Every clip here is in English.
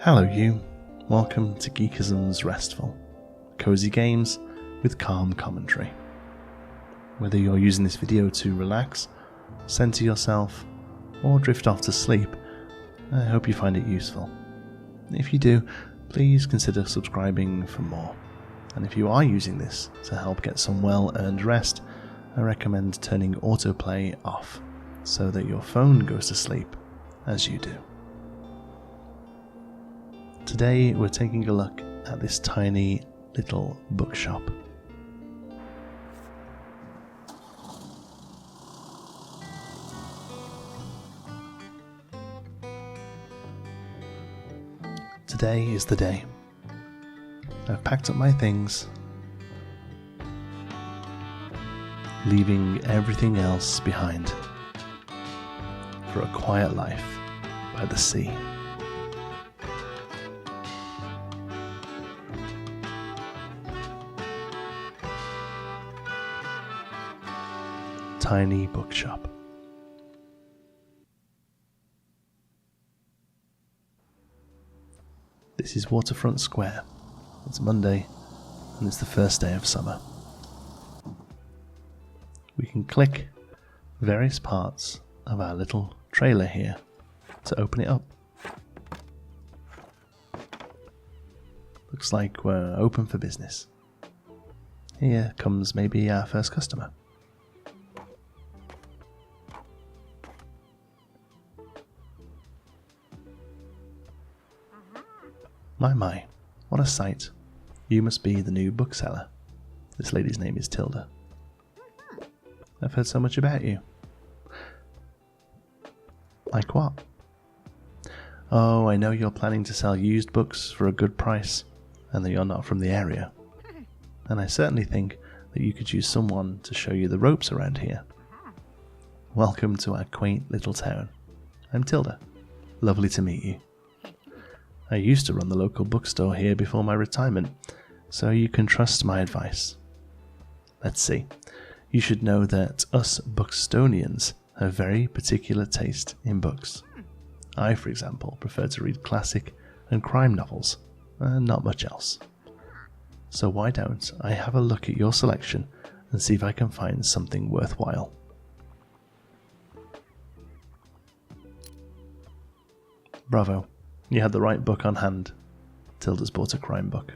Hello you, welcome to Geekism's Restful, cozy games with calm commentary. Whether you're using this video to relax, center yourself, or drift off to sleep, I hope you find it useful. If you do, please consider subscribing for more. And if you are using this to help get some well-earned rest, I recommend turning autoplay off so that your phone goes to sleep as you do. Today we're taking a look at this tiny little bookshop. Today is the day. I've packed up my things, leaving everything else behind for a quiet life by the sea. Tiny Bookshop. This is Waterfront Square. It's Monday, and it's the first day of summer. We can click various parts of our little trailer here to open it up. Looks like we're open for business. Here comes maybe our first customer. My, what a sight. You must be the new bookseller. This lady's name is Tilda. I've heard so much about you. Like what? Oh, I know you're planning to sell used books for a good price, and that you're not from the area. And I certainly think that you could use someone to show you the ropes around here. Welcome to our quaint little town. I'm Tilda. Lovely to meet you. I used to run the local bookstore here before my retirement, so you can trust my advice. Let's see. You should know that us Bookstonians have very particular taste in books. I, for example, prefer to read classic and crime novels, and not much else. So why don't I have a look at your selection and see if I can find something worthwhile. Bravo. You had the right book on hand. Tilda's bought a crime book.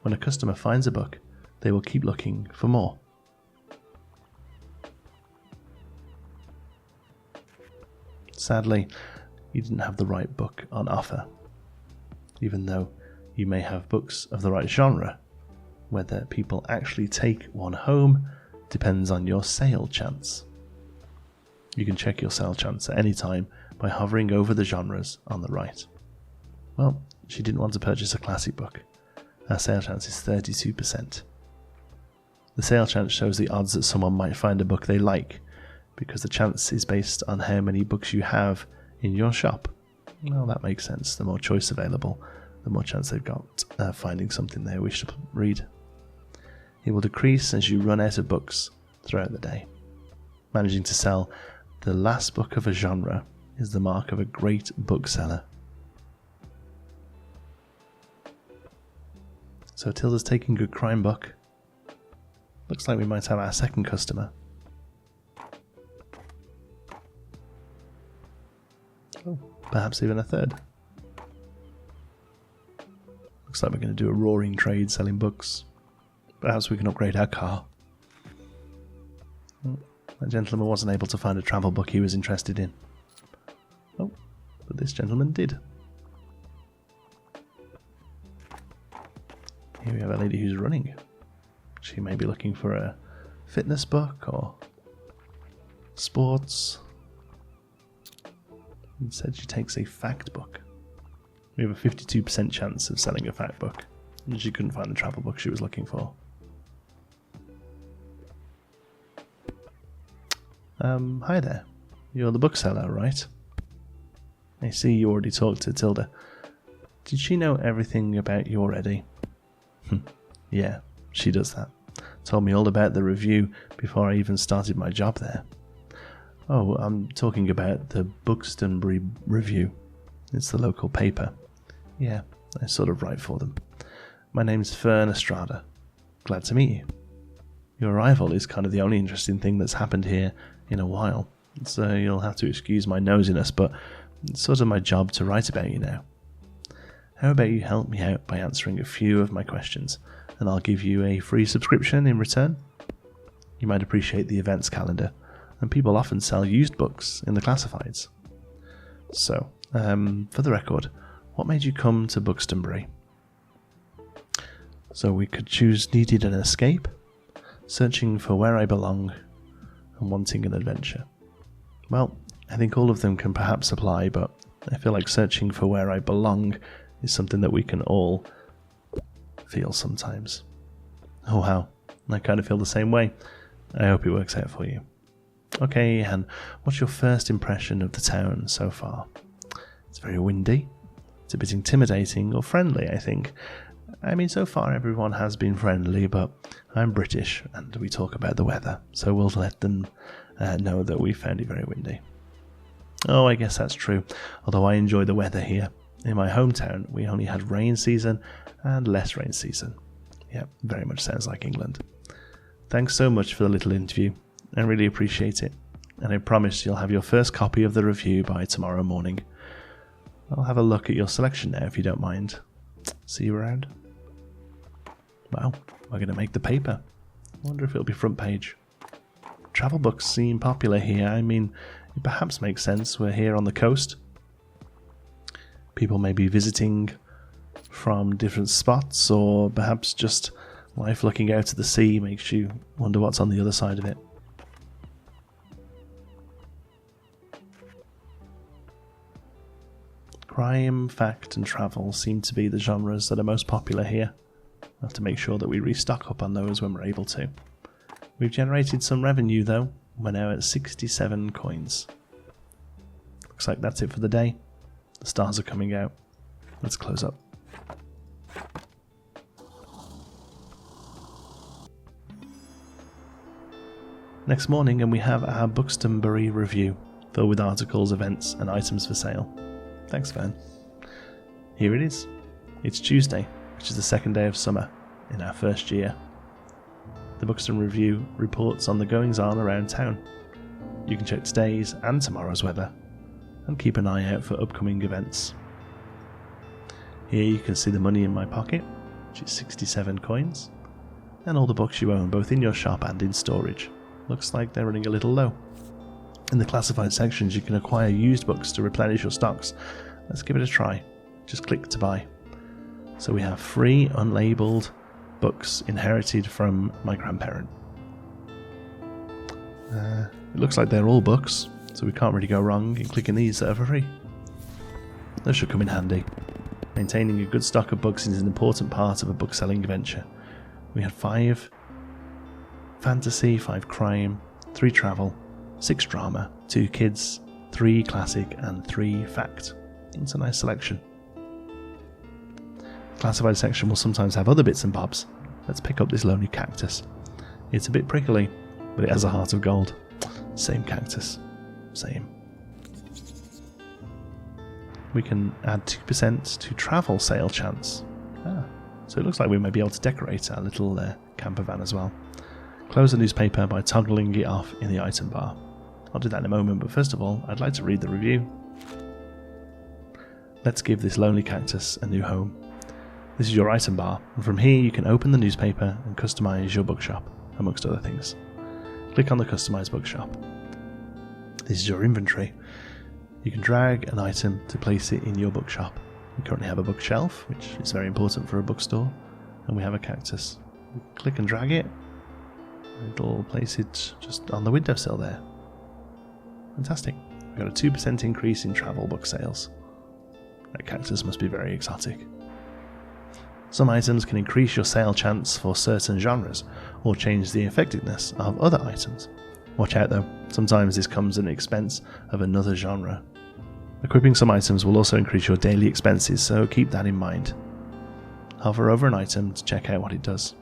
When a customer finds a book, they will keep looking for more. Sadly, you didn't have the right book on offer. Even though you may have books of the right genre, whether people actually take one home depends on your sale chance. You can check your sale chance at any time by hovering over the genres on the right. Well, she didn't want to purchase a classic book. Our sale chance is 32%. The sale chance shows the odds that someone might find a book they like, because the chance is based on how many books you have in your shop. Well, that makes sense. The more choice available, the more chance they've got finding something they wish to read. It will decrease as you run out of books throughout the day. Managing to sell the last book of a genre is the mark of a great bookseller. So Tilda's taking a good crime book. Looks like we might have our second customer. Oh, perhaps even a third. Looks like we're going to do a roaring trade selling books. Perhaps we can upgrade our car. That gentleman wasn't able to find a travel book he was interested in. Oh, but this gentleman did. Here we have a lady who's running. She may be looking for a fitness book or sports. Instead she takes a fact book. We have a 52% chance of selling a fact book. And she couldn't find the travel book she was looking for. Hi there. You're the bookseller, right? I see you already talked to Tilda. Did she know everything about you already? Yeah, she does that. Told me all about the review before I even started my job there. Oh, I'm talking about the Booksbury Review. It's the local paper. Yeah, I sort of write for them. My name's Fern Estrada. Glad to meet you. Your arrival is kind of the only interesting thing that's happened here in a while, so you'll have to excuse my nosiness, but it's sort of my job to write about you now. How about you help me out by answering a few of my questions, and I'll give you a free subscription in return? You might appreciate the events calendar, and people often sell used books in the classifieds. So, for the record, what made you come to Booksbury? So we could choose needed an escape, searching for where I belong, and wanting an adventure. Well, I think all of them can perhaps apply, but I feel like searching for where I belong is something that we can all feel sometimes. Oh wow, I kind of feel the same way. I hope it works out for you. Okay, and what's your first impression of the town so far? It's very windy. It's a bit intimidating or friendly, I think. I mean, so far everyone has been friendly, but I'm British and we talk about the weather, so we'll let them know that we found it very windy. Oh, I guess that's true, although I enjoy the weather here. In my hometown, we only had rain season and less rain season. Yeah, very much sounds like England. Thanks so much for the little interview. I really appreciate it, and I promise you'll have your first copy of the review by tomorrow morning. I'll have a look at your selection now if you don't mind. See you around. Wow, we're going to make the paper. I wonder if it'll be front page. Travel books seem popular here. I mean, it perhaps makes sense. We're here on the coast. People may be visiting from different spots, or perhaps just life looking out to the sea makes you wonder what's on the other side of it. Crime, fact, and travel seem to be the genres that are most popular here. We'll have to make sure that we restock up on those when we're able to. We've generated some revenue though. We're now at 67 coins. Looks like that's it for the day. The stars are coming out. Let's close up. Next morning, and we have our Booksbury review, filled with articles, events, and items for sale. Thanks, Fern. Here it is. It's Tuesday, which is the second day of summer in our first year. The Booksbury Review reports on the goings-on around town. You can check today's and tomorrow's weather, and keep an eye out for upcoming events. Here you can see the money in my pocket, which is 67 coins, and all the books you own, both in your shop and in storage. Looks like they're running a little low. In the classified sections, you can acquire used books to replenish your stocks. Let's give it a try. Just click to buy. So we have free, unlabeled books inherited from my grandparent. It looks like they're all books, so we can't really go wrong in clicking these that are for free. Those should come in handy. Maintaining a good stock of books is an important part of a book-selling venture. We had 5 fantasy, 5 crime, 3 travel, 6 drama, 2 kids, 3 classic, and 3 fact. It's a nice selection. The classified section will sometimes have other bits and bobs. Let's pick up this lonely cactus. It's a bit prickly, but it has a heart of gold. Same cactus. Same. We can add 2% to travel sale chance. So it looks like we may be able to decorate our little camper van as well. Close the newspaper by toggling it off in the item bar. I'll do that in a moment, but first of all, I'd like to read the review. Let's give this lonely cactus a new home. This is your item bar, and from here you can open the newspaper and customize your bookshop, amongst other things. Click on the Customize Bookshop. This is your inventory. You can drag an item to place it in your bookshop. We currently have a bookshelf, which is very important for a bookstore, and we have a cactus. We click and drag it, and it'll place it just on the windowsill there. Fantastic. We've got a 2% increase in travel book sales. That cactus must be very exotic. Some items can increase your sale chance for certain genres, or change the effectiveness of other items. Watch out though, sometimes this comes at the expense of another genre. Equipping some items will also increase your daily expenses, so keep that in mind. Hover over an item to check out what it does.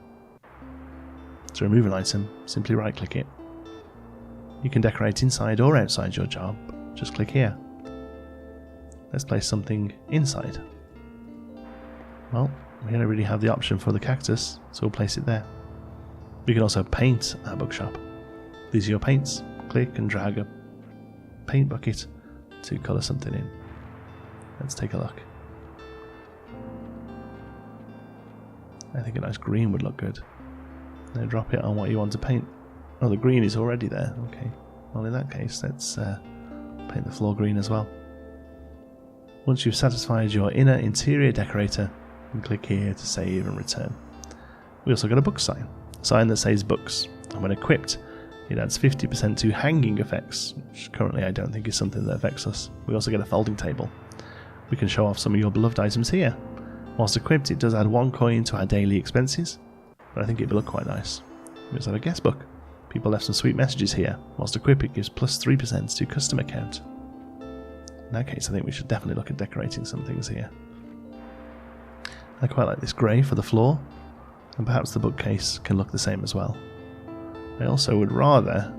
To remove an item, simply right-click it. You can decorate inside or outside your job. Just click here. Let's place something inside. Well, we don't really have the option for the cactus, so we'll place it there. We can also paint our bookshop. These are your paints. Click and drag a paint bucket to colour something in. Let's take a look. I think a nice green would look good. Now drop it on what you want to paint. Oh, the green is already there. Okay. Well, in that case, let's paint the floor green as well. Once you've satisfied your inner interior decorator, you can click here to save and return. We also got a book sign. A sign that says books. And when equipped, it adds 50% to hanging effects, which currently I don't think is something that affects us. We also get a folding table. We can show off some of your beloved items here. Whilst equipped, it does add 1 coin to our daily expenses, but I think it will look quite nice. We also have a guest book. People left some sweet messages here. Whilst equipped, it gives plus 3% to customer count. In that case, I think we should definitely look at decorating some things here. I quite like this grey for the floor, and perhaps the bookcase can look the same as well. I also would rather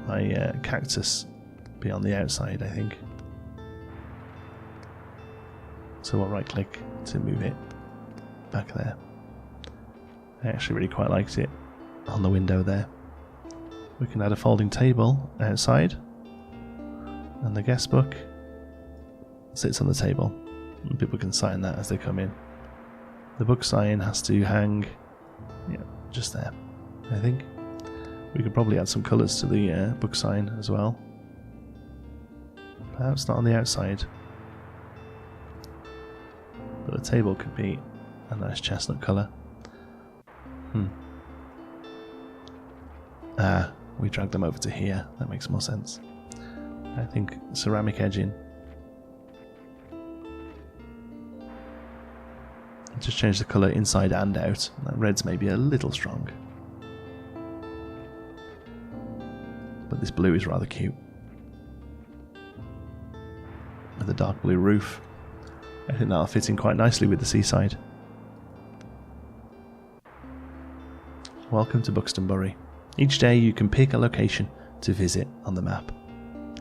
my cactus be on the outside, I think. So we'll right click to move it back there. I actually really quite liked it on the window there. We can add a folding table outside, and the guest book sits on the table, and people can sign that as they come in. The book sign has to hang, just there, I think. We could probably add some colours to the book sign as well. Perhaps not on the outside, but the table could be a nice chestnut colour. We drag them over to here. That makes more sense. I think ceramic edging. Just change the colour inside and out. That red's maybe a little strong, but this blue is rather cute. With a dark blue roof, I think that'll fit in quite nicely with the seaside. Welcome to Booksbury. Each day you can pick a location to visit on the map.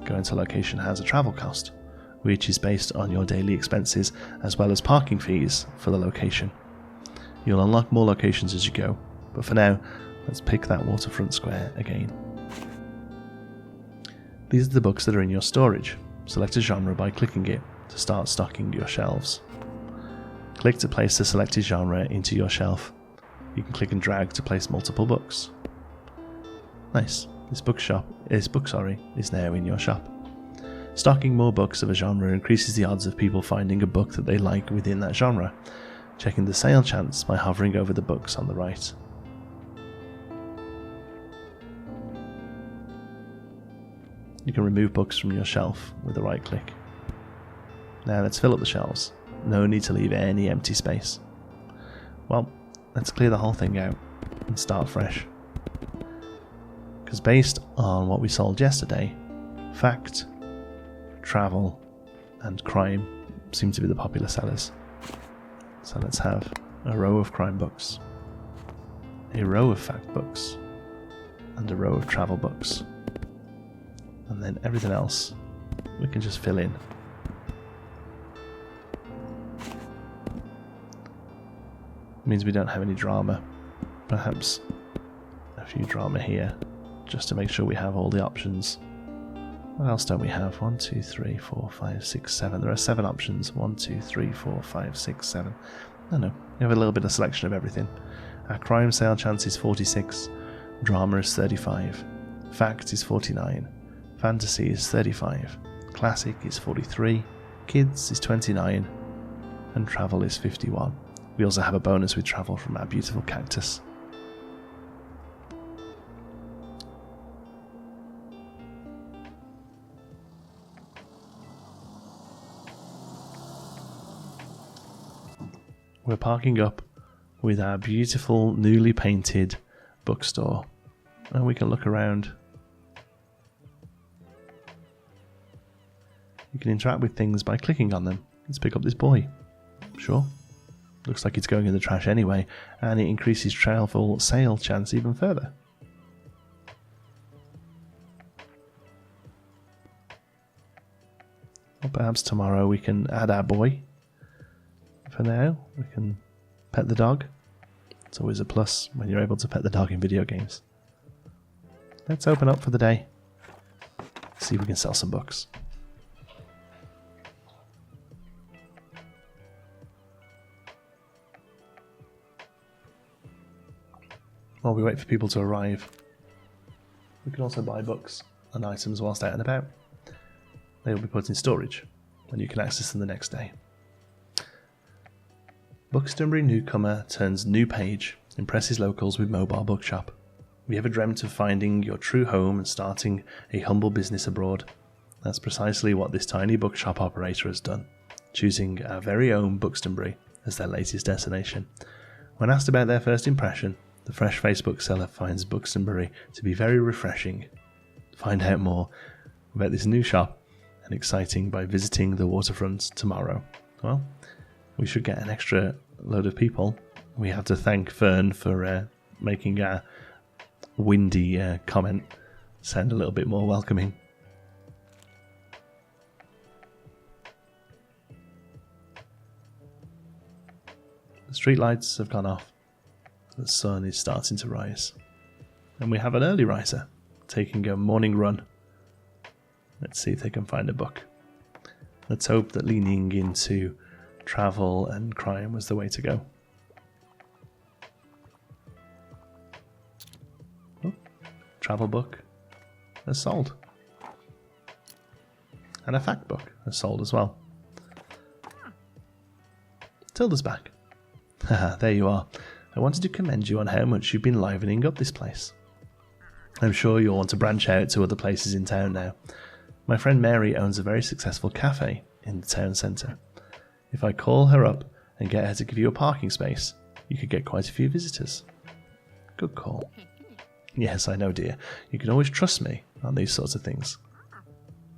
Going to a location has a travel cost, which is based on your daily expenses as well as parking fees for the location. You'll unlock more locations as you go, but for now, let's pick that waterfront square again. These are the books that are in your storage. Select a genre by clicking it to start stocking your shelves. Click to place the selected genre into your shelf. You can click and drag to place multiple books. Nice. This book is now in your shop. Stocking more books of a genre increases the odds of people finding a book that they like within that genre. Checking the sale chance by hovering over the books on the right. You can remove books from your shelf with a right click. Now let's fill up the shelves. No need to leave any empty space. Well, let's clear the whole thing out and start fresh. Because based on what we sold yesterday, fact, travel, and crime seem to be the popular sellers. So let's have a row of crime books, a row of fact books, and a row of travel books. And then everything else we can just fill in. Means we don't have any drama. Perhaps a few drama here, just to make sure we have all the options. What else don't we have? 1, 2, 3, 4, 5, 6, 7. There are 7 options. 1, 2, 3, 4, 5, 6, 7. No, we have a little bit of selection of everything. Our crime sale chance is 46. Drama is 35. Fact is 49. Fantasy is 35. Classic is 43. Kids is 29. And travel is 51. We also have a bonus with travel from our beautiful cactus. We're parking up with our beautiful newly painted bookstore, and we can look around. You can interact with things by clicking on them. Let's pick up this boy. Sure. Looks like it's going in the trash anyway, and it increases travel sale chance even further. Or perhaps tomorrow we can add our boy. For now, we can pet the dog. It's always a plus when you're able to pet the dog in video games. Let's open up for the day. See if we can sell some books. While we wait for people to arrive, we can also buy books and items whilst out and about. They will be put in storage, and you can access them the next day. Booksbury newcomer turns new page, impresses locals with mobile bookshop. Have you ever dreamt of finding your true home and starting a humble business abroad? That's precisely what this tiny bookshop operator has done, choosing our very own Booksbury as their latest destination. When asked about their first impression, the fresh-faced bookseller finds Booksbury to be very refreshing. Find out more about this new shop and exciting by visiting the waterfront tomorrow. Well, we should get an extra load of people. We have to thank Fern for making our windy comment sound a little bit more welcoming. The streetlights have gone off. The sun is starting to rise. And we have an early riser taking a morning run. Let's see if they can find a book. Let's hope that leaning into travel and crime was the way to go. Oh, travel book has sold. And a fact book has sold as well. Tilda's back. Haha, there you are. I wanted to commend you on how much you've been livening up this place. I'm sure you'll want to branch out to other places in town now. My friend Mary owns a very successful cafe in the town centre. If I call her up and get her to give you a parking space, you could get quite a few visitors. Good call. Yes, I know, dear. You can always trust me on these sorts of things.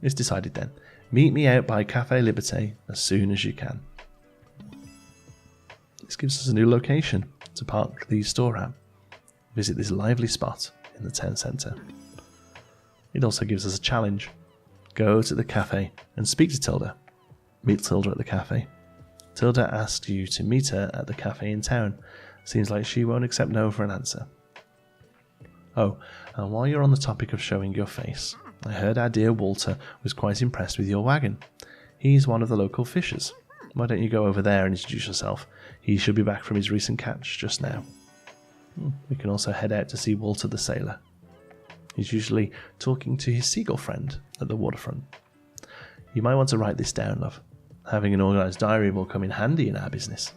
It's decided then. Meet me out by Café Liberté as soon as you can. This gives us a new location to park the store at. Visit this lively spot in the town centre. It also gives us a challenge. Go to the cafe and speak to Tilda. Meet Tilda at the cafe. Tilda asks you to meet her at the cafe in town. Seems like she won't accept no for an answer. Oh, and while you're on the topic of showing your face, I heard our dear Walter was quite impressed with your wagon. He's one of the local fishers. Why don't you go over there and introduce yourself? He should be back from his recent catch just now. We can also head out to see Walter the sailor. He's usually talking to his seagull friend at the waterfront. You might want to write this down, love. Having an organised diary will come in handy in our business.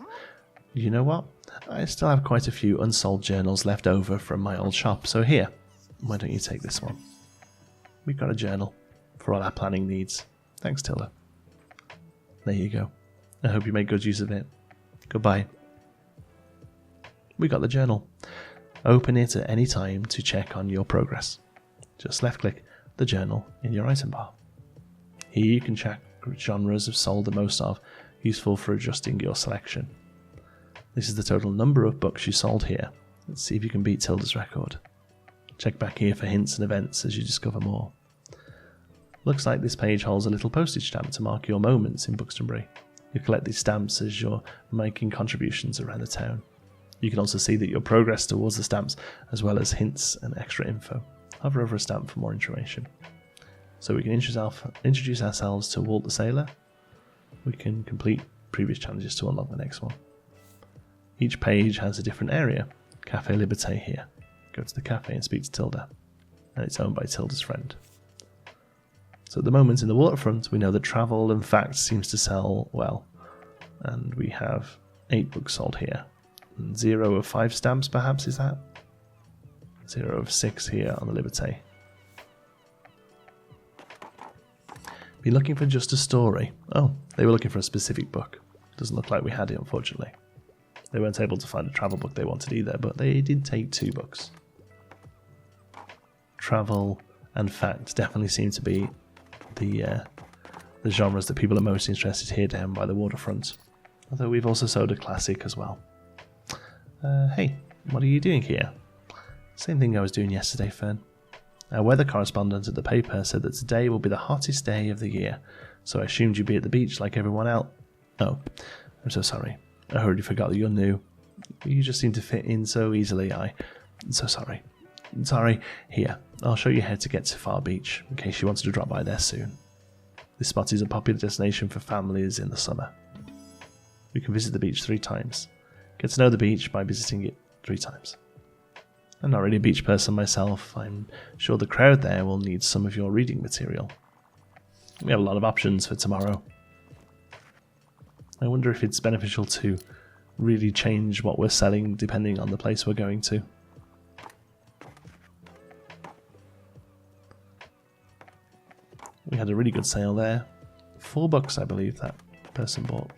You know what? I still have quite a few unsold journals left over from my old shop, so here, why don't you take this one? We've got a journal for all our planning needs. Thanks, Tilda. There you go. I hope you make good use of it. Goodbye. We got the journal. Open it at any time to check on your progress. Just left-click the journal in your item bar. Here you can check which genres have sold the most of, useful for adjusting your selection. This is the total number of books you sold here. Let's see if you can beat Tilda's record. Check back here for hints and events as you discover more. Looks like this page holds a little postage stamp to mark your moments in Booksbury. You collect these stamps as you're making contributions around the town. You can also see that your progress towards the stamps, as well as hints and extra info. Hover over a stamp for more information. So we can introduce ourselves to Walt the Sailor. We can complete previous challenges to unlock the next one. Each page has a different area. Café Liberté here. Go to the cafe and speak to Tilda. And it's owned by Tilda's friend. So at the moment in the waterfront, we know that travel and facts seems to sell well. And we have 8 books sold here. And 0 of 5 stamps perhaps, is that? 0 of 6 here on the Liberté. Be looking for just a story. Oh, they were looking for a specific book. Doesn't look like we had it, unfortunately. They weren't able to find a travel book they wanted either, but they did take 2 books. Travel and fact definitely seem to be the genres that people are most interested here down by the waterfront. Although we've also sold a classic as well. Hey, what are you doing here? Same thing I was doing yesterday, Fern. Our weather correspondent at the paper said that today will be the hottest day of the year, so I assumed you'd be at the beach like everyone else. Oh, I'm so sorry. I already forgot that you're new. You just seem to fit in so easily. I'm so sorry. Sorry. Here, I'll show you how to get to Far Beach, in case you wanted to drop by there soon. This spot is a popular destination for families in the summer. You can visit the beach 3 times. Get to know the beach by visiting it 3 times. I'm not really a beach person myself. I'm sure the crowd there will need some of your reading material. We have a lot of options for tomorrow. I wonder if it's beneficial to really change what we're selling depending on the place we're going to. We had a really good sale there. $4, I believe, that person bought.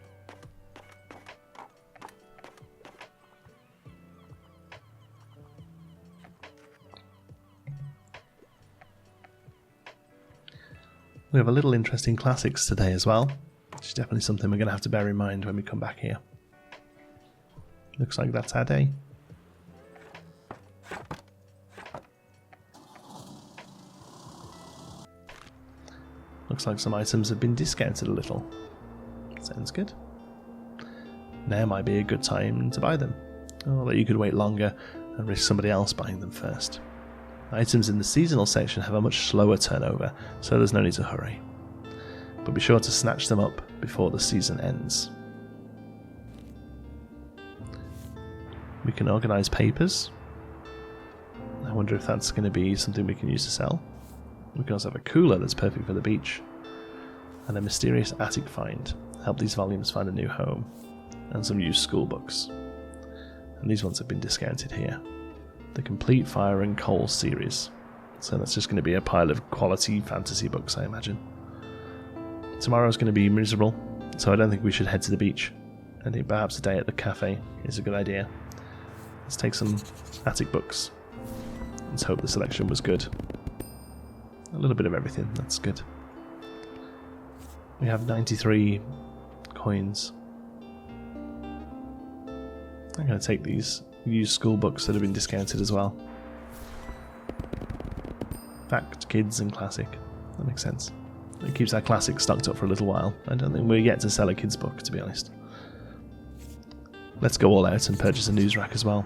We have a little interest in classics today as well, which is definitely something we're going to have to bear in mind when we come back here. Looks like that's our day. Looks like some items have been discounted a little. Sounds good. Now might be a good time to buy them, or that you could wait longer and risk somebody else buying them first. Items in the seasonal section have a much slower turnover, so there's no need to hurry. But be sure to snatch them up before the season ends. We can organise papers. I wonder if that's going to be something we can use to sell. We can also have a cooler that's perfect for the beach. And a mysterious attic find. Help these volumes find a new home. And some used school books. And these ones have been discounted here. The Complete Fire and Coal series. So that's just going to be a pile of quality fantasy books, I imagine. Tomorrow's going to be miserable, so I don't think we should head to the beach. I think perhaps a day at the cafe is a good idea. Let's take some attic books. Let's hope the selection was good. A little bit of everything, that's good. We have 93 coins. I'm going to take these used school books that have been discounted as well. Fact, kids and classic. That makes sense. It keeps our classic stocked up for a little while. I don't think we're yet to sell a kid's book, to be honest. Let's go all out and purchase a news rack as well.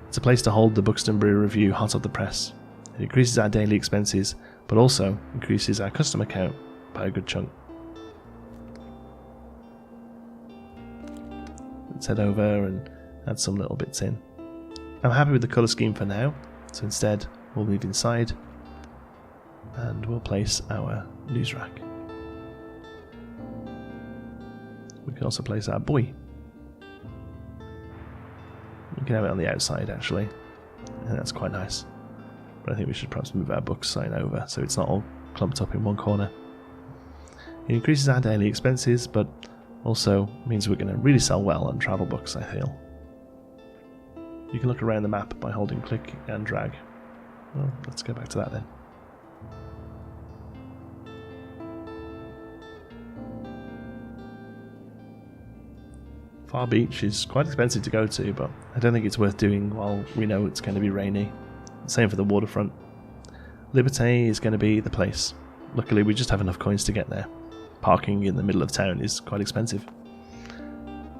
It's a place to hold the Booksbury review hot off the press. It increases our daily expenses, but also increases our customer count by a good chunk. Let's head over and add some little bits in. I'm happy with the colour scheme for now, so instead we'll move inside and we'll place our news rack. We can also place our buoy. We can have it on the outside actually, and that's quite nice. But I think we should perhaps move our book sign over so it's not all clumped up in one corner. It increases our daily expenses, but also means we're going to really sell well on travel books, I feel. You can look around the map by holding click and drag. Well, let's go back to that then. Far Beach is quite expensive to go to, but I don't think it's worth doing while we know it's going to be rainy. Same for the waterfront. Liberté is going to be the place. Luckily we just have enough coins to get there. Parking in the middle of town is quite expensive.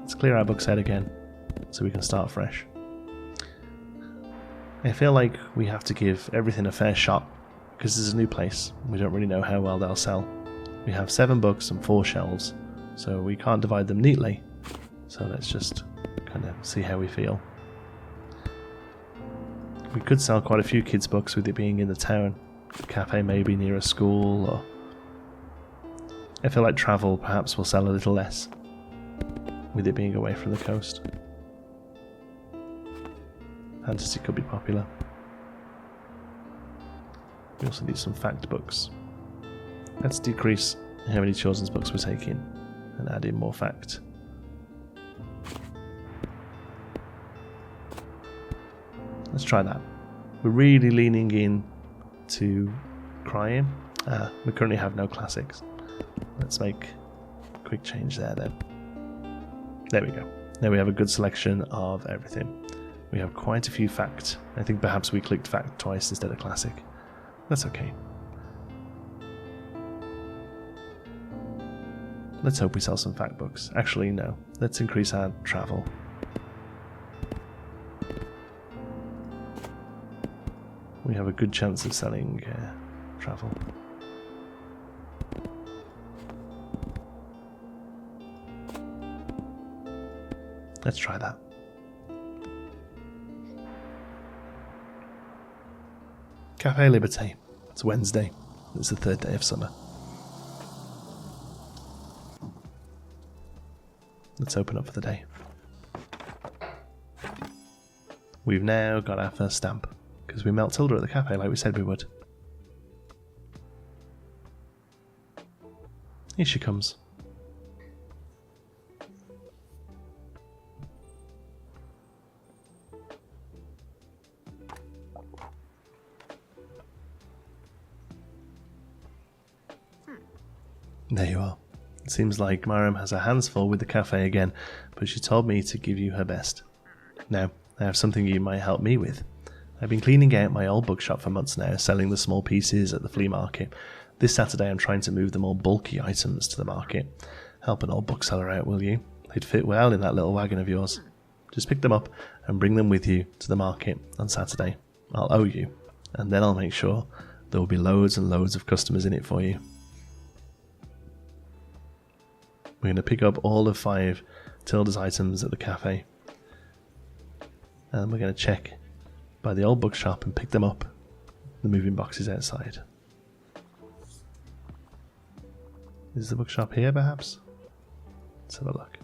Let's clear our books out again, so we can start fresh. I feel like we have to give everything a fair shot, because this is a new place, and we don't really know how well they'll sell. We have 7 books and 4 shelves, so we can't divide them neatly. So let's just kind of see how we feel. We could sell quite a few kids' books with it being in the town. The cafe may be near a school, or I feel like travel perhaps will sell a little less with it being away from the coast. Fantasy could be popular. We also need some fact books. Let's decrease how many children's books we're taking and add in more fact. Let's try that. We're really leaning in to crime. We currently have no classics. Let's make a quick change there then. There we go. Now we have a good selection of everything. We have quite a few fact. I think perhaps we clicked fact twice instead of classic. That's okay. Let's hope we sell some fact books. Actually, no. Let's increase our travel. We have a good chance of selling travel. Let's try that. Cafe Liberté. It's Wednesday. It's the third day of summer. Let's open up for the day. We've now got our first stamp, because we met Tilda at the cafe like we said we would. Here she comes. There you are. It seems like Mariam has her hands full with the cafe again, but she told me to give you her best. Now, I have something you might help me with. I've been cleaning out my old bookshop for months now, selling the small pieces at the flea market. This Saturday I'm trying to move the more bulky items to the market. Help an old bookseller out, will you? They'd fit well in that little wagon of yours. Just pick them up and bring them with you to the market on Saturday. I'll owe you, and then I'll make sure there will be loads and loads of customers in it for you. We're going to pick up all of 5 Tilda's items at the cafe. And we're going to check by the old bookshop and pick them up. The moving boxes outside. Is the bookshop here, perhaps? Let's have a look.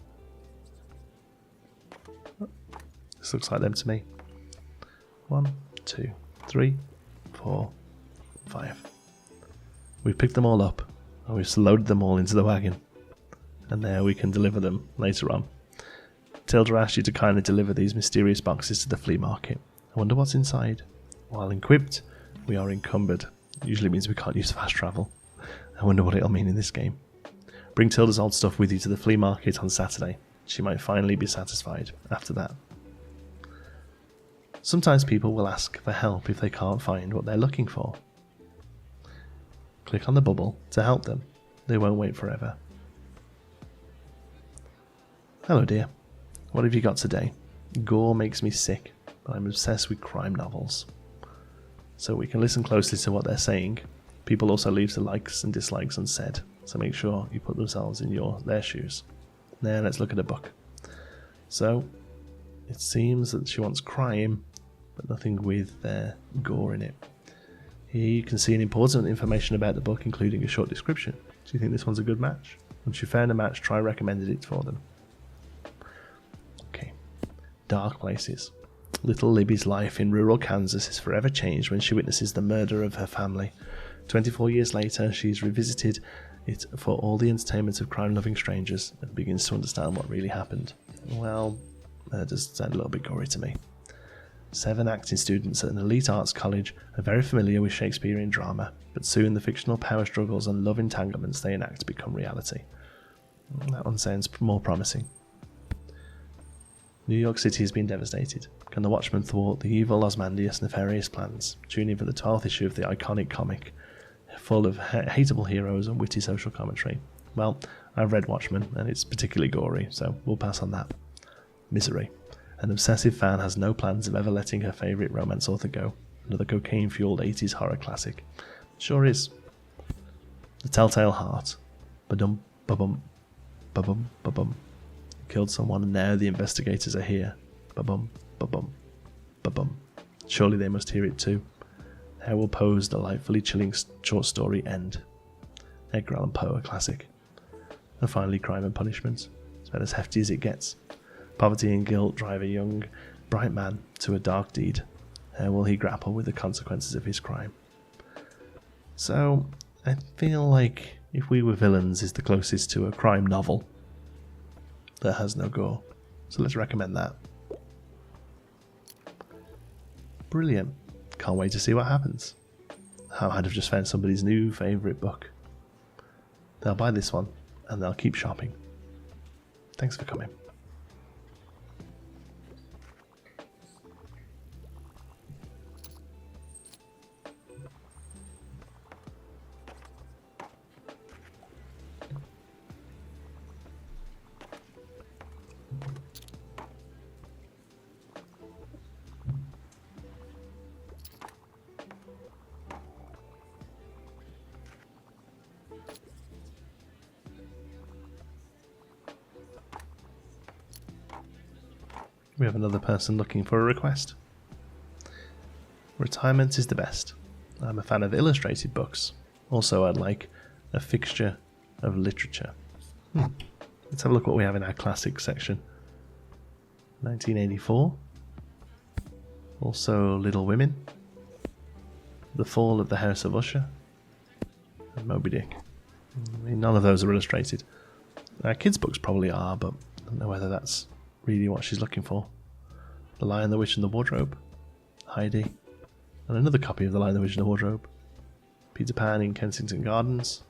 This looks like them to me. 1, 2, 3, 4, 5. We've picked them all up and we've loaded them all into the wagon. And now we can deliver them later on. Tilda asked you to kindly deliver these mysterious boxes to the flea market. I wonder what's inside. While equipped, we are encumbered. It usually means we can't use fast travel. I wonder what it'll mean in this game. Bring Tilda's old stuff with you to the flea market on Saturday. She might finally be satisfied after that. Sometimes people will ask for help if they can't find what they're looking for. Click on the bubble to help them. They won't wait forever. Hello dear, what have you got today? Gore makes me sick, but I'm obsessed with crime novels. So we can listen closely to what they're saying. People also leave the likes and dislikes unsaid, so make sure you put themselves in their shoes. Now let's look at a book. So, it seems that she wants crime, but nothing with gore in it. Here you can see an important information about the book, including a short description. Do you think this one's a good match? Once you found a match, try recommended it for them. Dark places. Little Libby's life in rural Kansas is forever changed when she witnesses the murder of her family. 24 years later, she's revisited it for all the entertainment of crime-loving strangers and begins to understand what really happened. Well, that does sound a little bit gory to me. 7 acting students at an elite arts college are very familiar with Shakespearean drama, but soon the fictional power struggles and love entanglements they enact become reality. That one sounds more promising. New York City has been devastated. Can the Watchmen thwart the evil Ozymandias' nefarious plans? Tune in for the 12th issue of the iconic comic, full of hateable heroes and witty social commentary. Well, I've read Watchmen, and it's particularly gory, so we'll pass on that. Misery. An obsessive fan has no plans of ever letting her favourite romance author go. Another cocaine-fueled 80s horror classic. Sure is. The Telltale Heart. Ba-dum, ba-bum, ba-bum, ba-bum. Killed someone and now the investigators are here. Ba-bum, ba-bum, ba-bum. Surely they must hear it too. How will Poe's delightfully chilling short story end? Edgar Allan Poe, a classic. And finally, Crime and Punishment. It's about as hefty as it gets. Poverty and guilt drive a young, bright man to a dark deed. How will he grapple with the consequences of his crime? So, I feel like If We Were Villains is the closest to a crime novel that has no gore. So let's recommend that. Brilliant. Can't wait to see what happens. I might have just found somebody's new favourite book. They'll buy this one and they'll keep shopping. Thanks for coming. We have another person looking for a request. Retirement is the best. I'm a fan of illustrated books. Also, I'd like a fixture of literature. Let's have a look what we have in our classics section. 1984. Also, Little Women. The Fall of the House of Usher. And Moby Dick. I mean, none of those are illustrated. Our kids' books probably are, but I don't know whether that's really what she's looking for. The Lion, the Witch and the Wardrobe. Heidi. And another copy of The Lion, the Witch and the Wardrobe. Peter Pan in Kensington Gardens.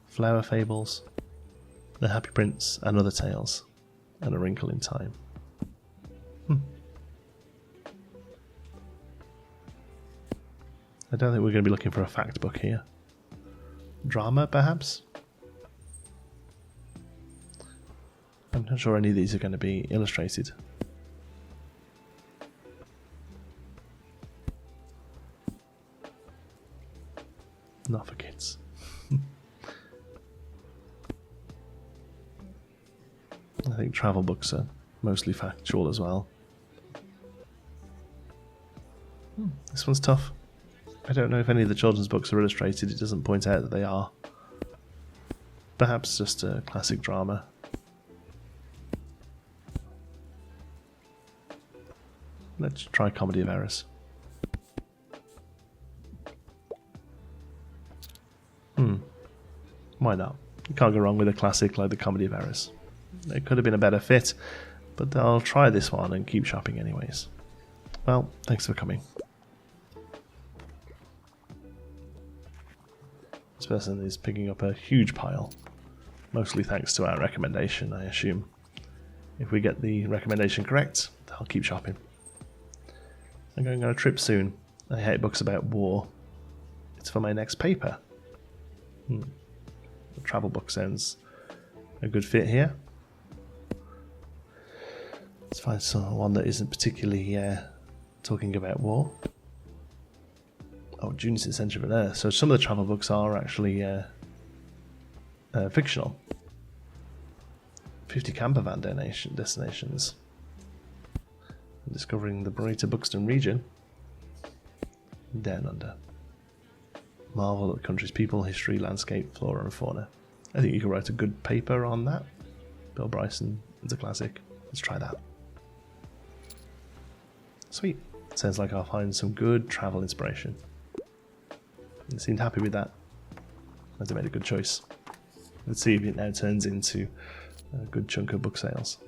Flower Fables. The Happy Prince and Other Tales. And A Wrinkle in Time. I don't think we're going to be looking for a fact book here. Drama, perhaps? I'm not sure any of these are going to be illustrated. Not for kids. I think travel books are mostly factual as well. This one's tough. I don't know if any of the children's books are illustrated. It doesn't point out that they are. Perhaps just a classic drama. Let's try Comedy of Errors. Why not? You can't go wrong with a classic like the Comedy of Errors. It could have been a better fit, but I'll try this one and keep shopping anyways. Well, thanks for coming. This person is picking up a huge pile, mostly thanks to our recommendation, I assume. If we get the recommendation correct, I'll keep shopping. I'm going on a trip soon. I hate books about war. It's for my next paper. The travel book sounds a good fit here. Let's find one that isn't particularly talking about war. Oh, Junior Entrepreneur. So some of the travel books are actually fictional. 50 camper van destinations. Discovering the Burrito Buxton region. Down under. Marvel at the country's people, history, landscape, flora and fauna. I think you could write a good paper on that. Bill Bryson, it's a classic. Let's try that. Sweet. Sounds like I'll find some good travel inspiration. You seemed happy with that. I think I made a good choice. Let's see if it now turns into a good chunk of book sales.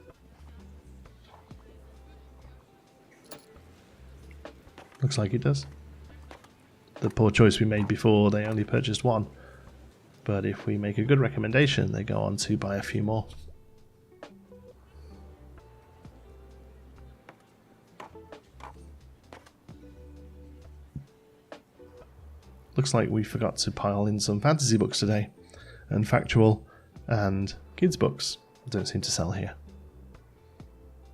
Looks like it does. The poor choice we made before, they only purchased one. But if we make a good recommendation, they go on to buy a few more. Looks like we forgot to pile in some fantasy books today, and factual and kids books don't seem to sell here.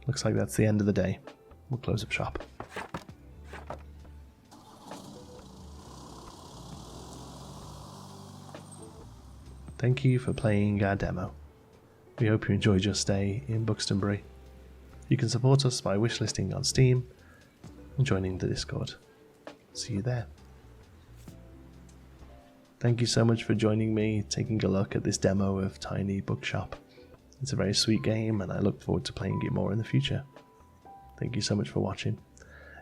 Looks like that's the end of the day. We'll close up shop. Thank you for playing our demo. We hope you enjoyed your stay in Booksbury. You can support us by wishlisting on Steam and joining the Discord. See you there. Thank you so much for joining me, taking a look at this demo of Tiny Bookshop. It's a very sweet game and I look forward to playing it more in the future. Thank you so much for watching.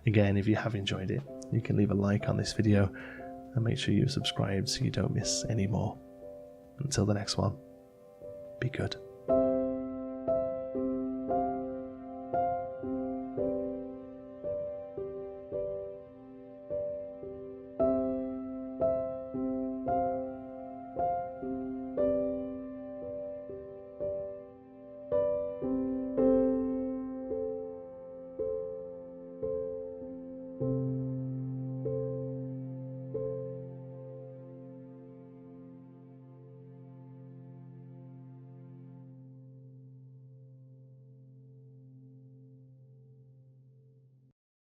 Again, if you have enjoyed it, you can leave a like on this video and make sure you're subscribed so you don't miss any more. Until the next one, be good.